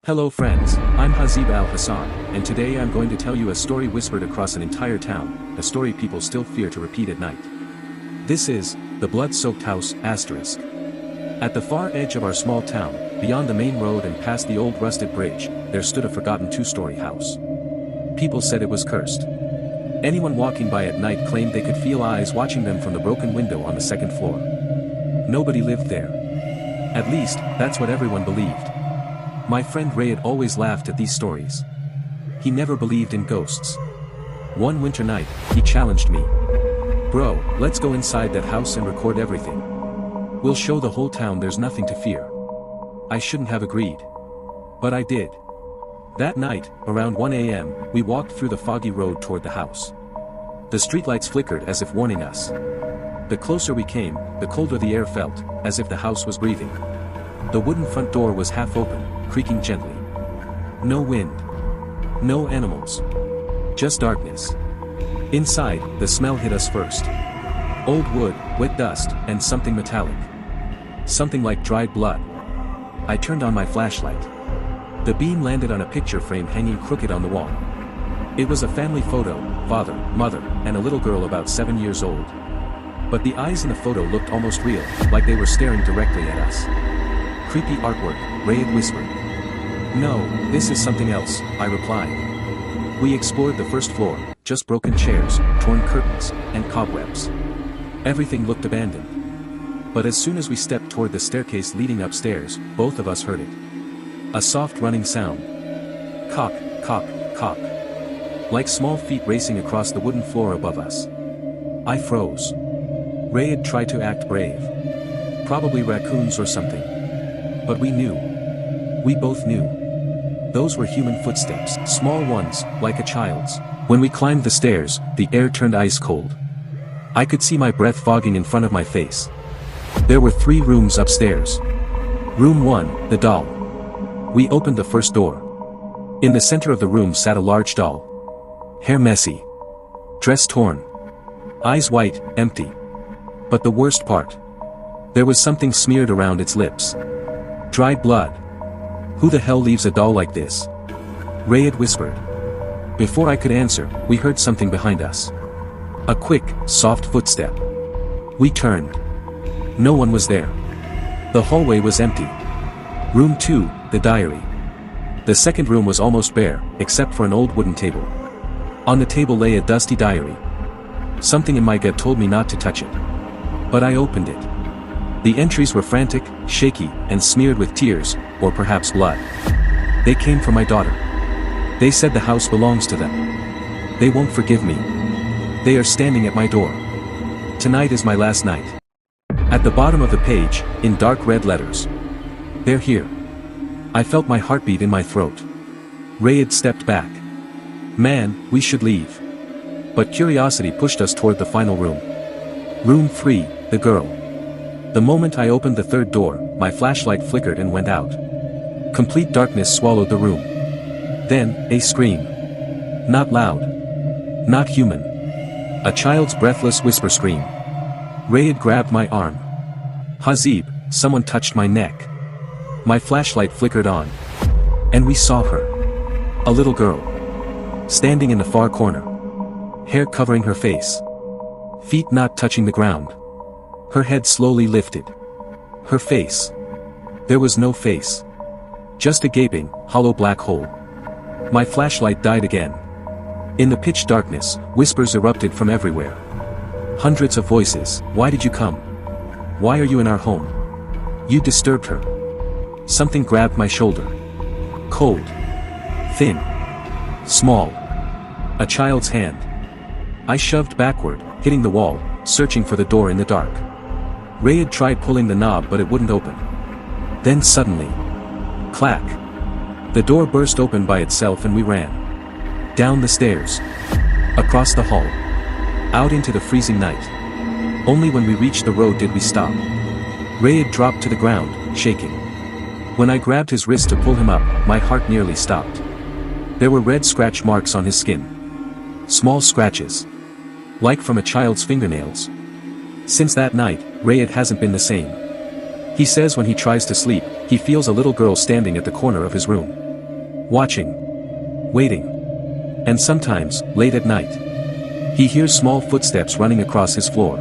Hello friends, I'm Hazib Al-Hassan, and today I'm going to tell you a story whispered across an entire town, a story people still fear to repeat at night. This is, The Blood-Soaked House, ***. At the far edge of our small town, beyond the main road and past the old rusted bridge, there stood a forgotten two-story house. People said it was cursed. Anyone walking by at night claimed they could feel eyes watching them from the broken window on the second floor. Nobody lived there. At least, that's what everyone believed. My friend Ray had always laughed at these stories. He never believed in ghosts. One winter night, he challenged me. "Bro, let's go inside that house and record everything. We'll show the whole town there's nothing to fear." I shouldn't have agreed. But I did. That night, around 1 a.m., we walked through the foggy road toward the house. The streetlights flickered as if warning us. The closer we came, the colder the air felt, as if the house was breathing. The wooden front door was half open, creaking gently. No wind. No animals. Just darkness. Inside, the smell hit us first. Old wood, wet dust, and something metallic. Something like dried blood. I turned on my flashlight. The beam landed on a picture frame hanging crooked on the wall. It was a family photo, father, mother, and a little girl about 7 years old. But the eyes in the photo looked almost real, like they were staring directly at us. "Creepy artwork," Ray had whispered. "No, this is something else," I replied. We explored the first floor, just broken chairs, torn curtains, and cobwebs. Everything looked abandoned. But as soon as we stepped toward the staircase leading upstairs, both of us heard it. A soft running sound. Cock, cock, cock. Like small feet racing across the wooden floor above us. I froze. Ray had tried to act brave. Probably raccoons or something. But we knew. We both knew. Those were human footsteps, small ones, like a child's. When we climbed the stairs, the air turned ice cold. I could see my breath fogging in front of my face. There were 3 rooms upstairs. Room 1, the doll. We opened the first door. In the center of the room sat a large doll. Hair messy. Dress torn. Eyes white, empty. But the worst part. There was something smeared around its lips. Dried blood. "Who the hell leaves a doll like this?" Ray had whispered. Before I could answer, we heard something behind us. A quick, soft footstep. We turned. No one was there. The hallway was empty. Room 2, the diary. The second room was almost bare, except for an old wooden table. On the table lay a dusty diary. Something in my gut told me not to touch it. But I opened it. The entries were frantic, shaky, and smeared with tears, or perhaps blood. They came from my daughter. They said the house belongs to them. They won't forgive me. They are standing at my door. Tonight is my last night. At the bottom of the page, in dark red letters. They're here. I felt my heartbeat in my throat. Ray had stepped back. "Man, we should leave." But curiosity pushed us toward the final room. Room 3, the girl. The moment I opened the third door, my flashlight flickered and went out. Complete darkness swallowed the room. Then, a scream. Not loud. Not human. A child's breathless whisper scream. Ray had grabbed my arm. "Hazib," someone touched my neck. My flashlight flickered on. And we saw her. A little girl. Standing in the far corner. Hair covering her face. Feet not touching the ground. Her head slowly lifted. Her face. There was no face. Just a gaping, hollow black hole. My flashlight died again. In the pitch darkness, whispers erupted from everywhere. Hundreds of voices. "Why did you come? Why are you in our home? You disturbed her." Something grabbed my shoulder. Cold. Thin. Small. A child's hand. I shoved backward, hitting the wall, searching for the door in the dark. Ray had tried pulling the knob but it wouldn't open. Then suddenly. Clack. The door burst open by itself and we ran. Down the stairs. Across the hall. Out into the freezing night. Only when we reached the road did we stop. Ray had dropped to the ground, shaking. When I grabbed his wrist to pull him up, my heart nearly stopped. There were red scratch marks on his skin. Small scratches. Like from a child's fingernails. Since that night, Ray hasn't been the same. He says when he tries to sleep, he feels a little girl standing at the corner of his room. watching, waiting. And sometimes, late at night, he hears small footsteps running across his floor.